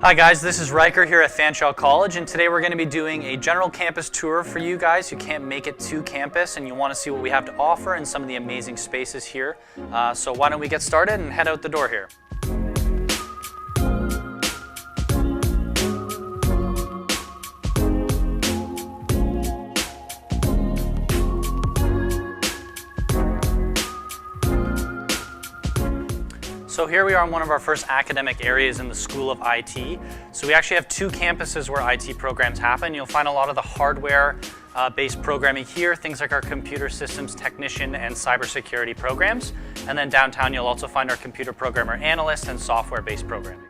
Hi guys, this is Riker here at Fanshawe College, and today we're going to be doing a general campus tour for you guys who can't make it to campus and you want to see what we have to offer and some of the amazing spaces here. So why don't we get started and head out the door here. So here we are in one of our first academic areas in the School of IT. So we actually have two campuses where IT programs happen. You'll find a lot of the hardware-based programming here, things like our computer systems technician and cybersecurity programs. And then downtown you'll also find our computer programmer analyst and software-based programming.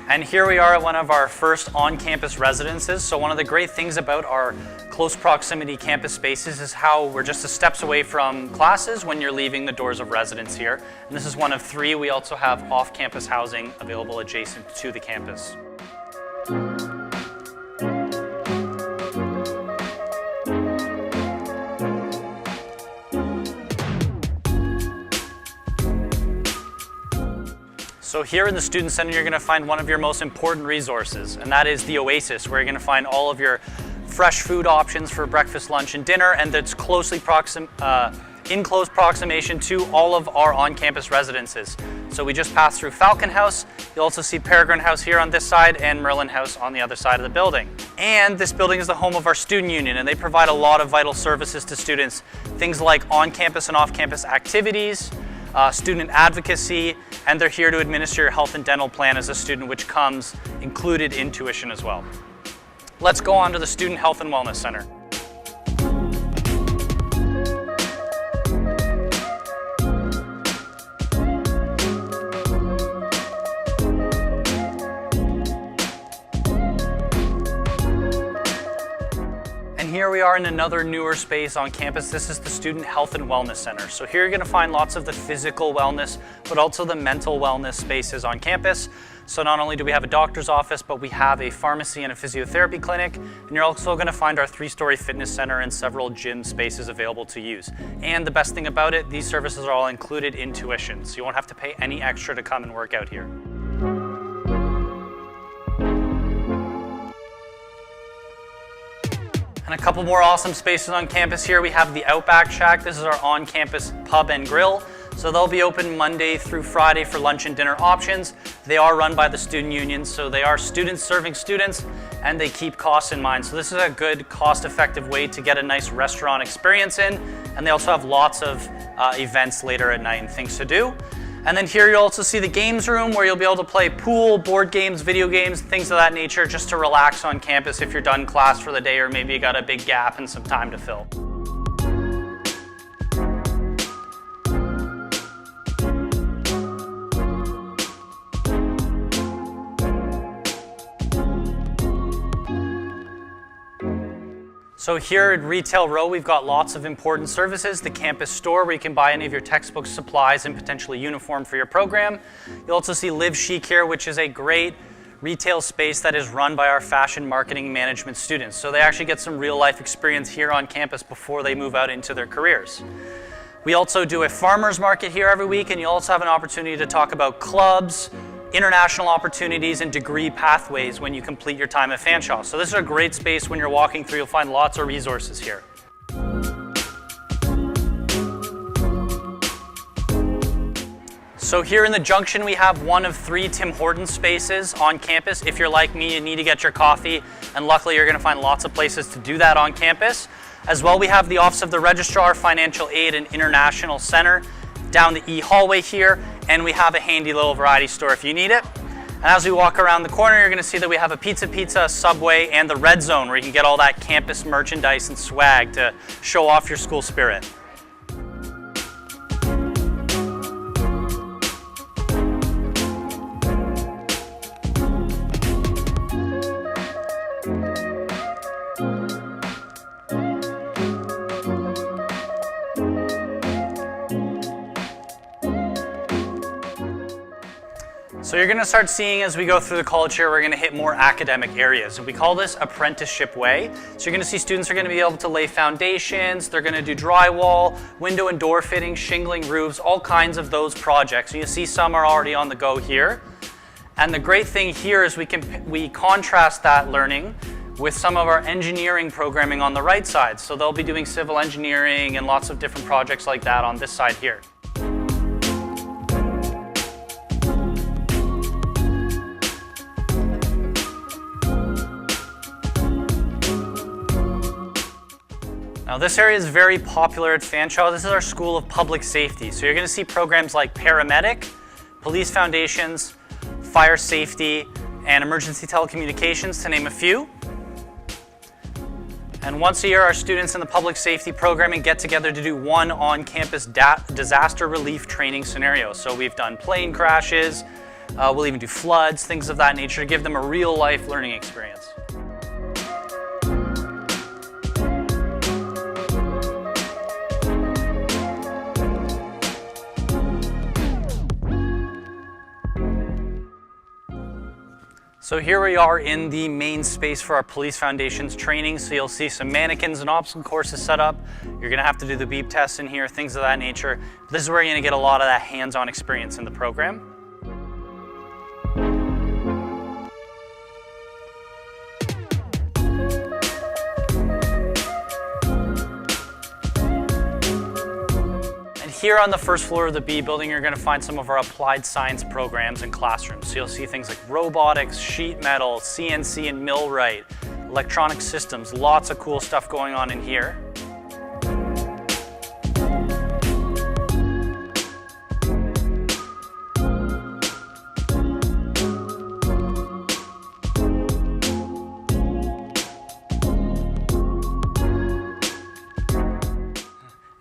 And here we are at one of our first on-campus residences. So one of the great things about our close proximity campus spaces is how we're just steps away from classes when you're leaving the doors of residence here. And this is one of three. We also have off-campus housing available adjacent to the campus. So here in the Student Center, you're going to find one of your most important resources, and that is the Oasis, where you're going to find all of your fresh food options for breakfast, lunch, and dinner, and that's closely in close proximation to all of our on-campus residences. So we just passed through Falcon House. You'll also see Peregrine House here on this side and Merlin House on the other side of the building. And this building is the home of our student union, and they provide a lot of vital services to students, things like on-campus and off-campus activities, student advocacy, and they're here to administer your health and dental plan as a student, which comes included in tuition as well. Let's go on to the Student Health and Wellness Center. Here we are in another newer space on campus. This is the Student Health and Wellness Center. So here you're going to find lots of the physical wellness, but also the mental wellness spaces on campus. So not only do we have a doctor's office, but we have a pharmacy and a physiotherapy clinic. And you're also going to find our 3-story fitness center and several gym spaces available to use. And the best thing about it, these services are all included in tuition. So you won't have to pay any extra to come and work out here. And a couple more awesome spaces on campus here. We have the Outback Shack. This is our on-campus pub and grill. So they'll be open Monday through Friday for lunch and dinner options. They are run by the student union, so they are students serving students, and they keep costs in mind. So this is a good cost-effective way to get a nice restaurant experience in. And they also have lots of events later at night and things to do. And then here you'll also see the games room where you'll be able to play pool, board games, video games, things of that nature, just to relax on campus if you're done class for the day or maybe you got a big gap and some time to fill. So here at Retail Row, we've got lots of important services. The campus store, where you can buy any of your textbooks, supplies, and potentially uniform for your program. You'll also see Live Chic here, which is a great retail space that is run by our fashion marketing management students. So they actually get some real life experience here on campus before they move out into their careers. We also do a farmer's market here every week, and you also have an opportunity to talk about clubs, international opportunities, and degree pathways when you complete your time at Fanshawe. So this is a great space when you're walking through. You'll find lots of resources here. So here in the Junction, we have one of 3 Tim Hortons spaces on campus. If you're like me, you need to get your coffee, and luckily you're going to find lots of places to do that on campus. As well, we have the Office of the Registrar, Financial Aid, and International Center down the E hallway here, and we have a handy little variety store if you need it. And as we walk around the corner, you're going to see that we have a Pizza, Subway, and the Red Zone, where you can get all that campus merchandise and swag to show off your school spirit. So you're going to start seeing as we go through the college here, we're going to hit more academic areas. And we call this apprenticeship way. So you're going to see students are going to be able to lay foundations, they're going to do drywall, window and door fittings, shingling roofs, all kinds of those projects. And you see some are already on the go here. And the great thing here is we contrast that learning with some of our engineering programming on the right side. So they'll be doing civil engineering and lots of different projects like that on this side here. Now this area is very popular at Fanshawe. This is our School of Public Safety. So you're going to see programs like paramedic, police foundations, fire safety, and emergency telecommunications, to name a few. And once a year, our students in the public safety programming get together to do one on-campus disaster relief training scenario. So we've done plane crashes, we'll even do floods, things of that nature to give them a real-life learning experience. So here we are in the main space for our police foundations training. So you'll see some mannequins and obstacle courses set up. You're gonna have to do the beep test in here, things of that nature. This is where you're gonna get a lot of that hands-on experience in the program. Here on the first floor of the B building, you're going to find some of our applied science programs and classrooms. So you'll see things like robotics, sheet metal, CNC and millwright, electronic systems, lots of cool stuff going on in here.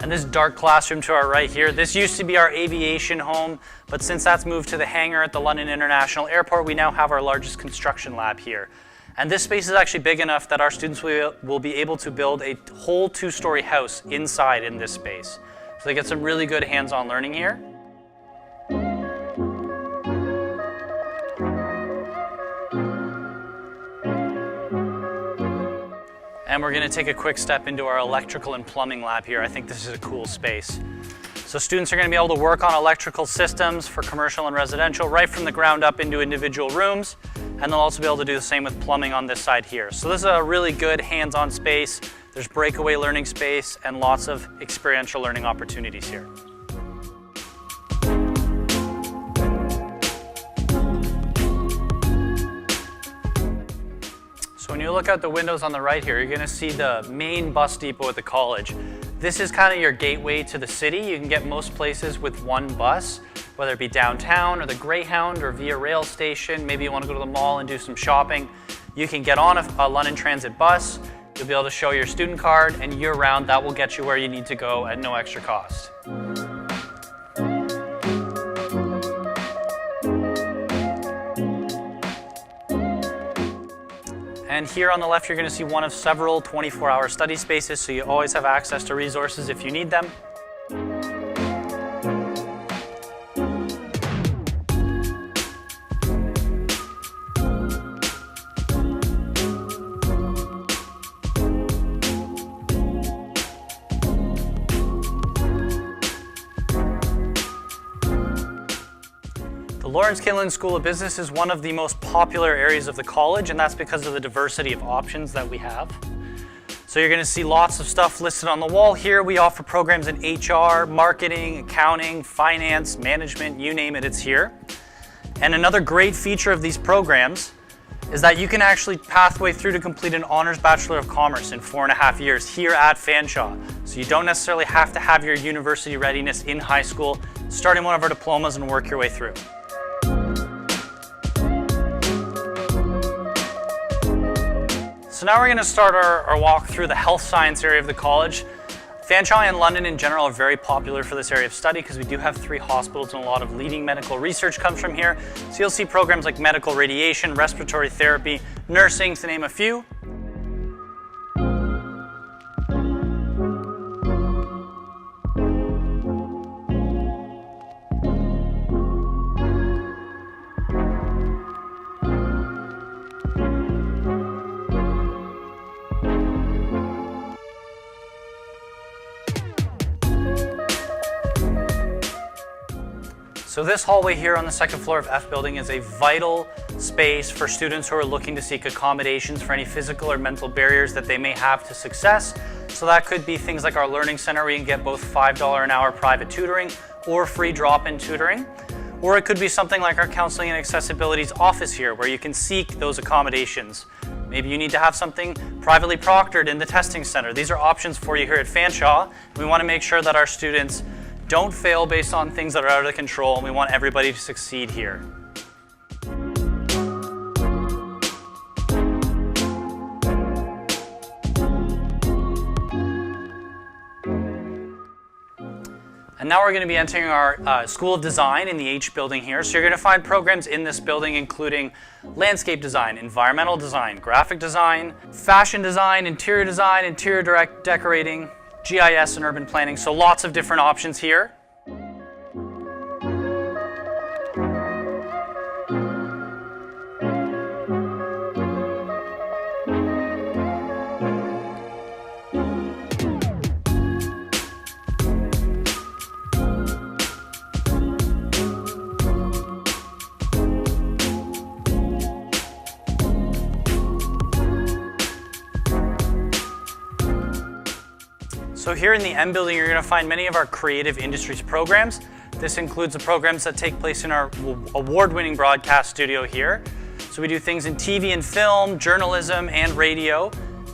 And this dark classroom to our right here, this used to be our aviation home, but since that's moved to the hangar at the London International Airport, we now have our largest construction lab here. And this space is actually big enough that our students will be able to build a whole two-story house inside in this space. So they get some really good hands-on learning here. And we're going to take a quick step into our electrical and plumbing lab here. I think this is a cool space. So students are going to be able to work on electrical systems for commercial and residential right from the ground up into individual rooms. And they'll also be able to do the same with plumbing on this side here. So this is a really good hands-on space. There's breakaway learning space and lots of experiential learning opportunities here. So when you look out the windows on the right here, you're going to see the main bus depot at the college. This is kind of your gateway to the city. You can get most places with one bus, whether it be downtown or the Greyhound or via rail station. Maybe you want to go to the mall and do some shopping. You can get on a London Transit bus. You'll be able to show your student card, and year-round that will get you where you need to go at no extra cost. And here on the left, you're going to see one of several 24-hour study spaces, so you always have access to resources if you need them. The Lawrence Kinlan School of Business is one of the most popular areas of the college, and that's because of the diversity of options that we have. So you're going to see lots of stuff listed on the wall here. We offer programs in HR, marketing, accounting, finance, management, you name it, it's here. And another great feature of these programs is that you can actually pathway through to complete an Honors Bachelor of Commerce in 4.5 years here at Fanshawe. So you don't necessarily have to have your university readiness in high school. Start in one of our diplomas and work your way through. So now we're going to start our walk through the health science area of the college. Fanshawe and London in general are very popular for this area of study because we do have 3 hospitals and a lot of leading medical research comes from here. So you'll see programs like medical radiation, respiratory therapy, nursing, to name a few. So this hallway here on the second floor of F building is a vital space for students who are looking to seek accommodations for any physical or mental barriers that they may have to success. So that could be things like our learning center where you can get both $5 an hour private tutoring or free drop-in tutoring. Or it could be something like our counseling and accessibilities office here where you can seek those accommodations. Maybe you need to have something privately proctored in the testing center. These are options for you here at Fanshawe. We want to make sure that our students don't fail based on things that are out of control, and we want everybody to succeed here. And now we're going to be entering our School of Design in the H building here. So you're going to find programs in this building including landscape design, environmental design, graphic design, fashion design, interior decorating, GIS and urban planning. So lots of different options here. So here in the M building, you're going to find many of our creative industries programs. This includes the programs that take place in our award-winning broadcast studio here. So we do things in TV and film, journalism, and radio.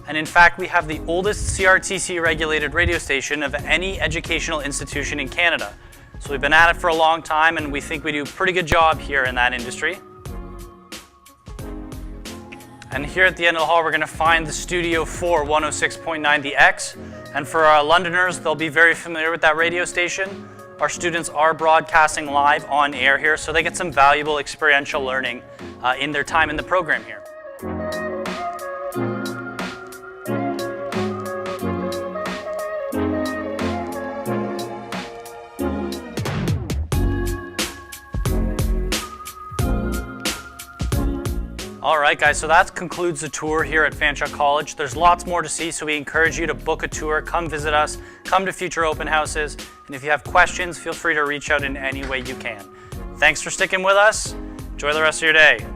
And in fact, we have the oldest CRTC-regulated radio station of any educational institution in Canada. So we've been at it for a long time, and we think we do a pretty good job here in that industry. And here at the end of the hall, we're going to find the Studio 4 106.9, the X. And for our Londoners, they'll be very familiar with that radio station. Our students are broadcasting live on air here, so they get some valuable experiential learning in their time in the program here. All right, guys, so that concludes the tour here at Fanshawe College. There's lots more to see, so we encourage you to book a tour, come visit us, come to future open houses, and if you have questions, feel free to reach out in any way you can. Thanks for sticking with us. Enjoy the rest of your day.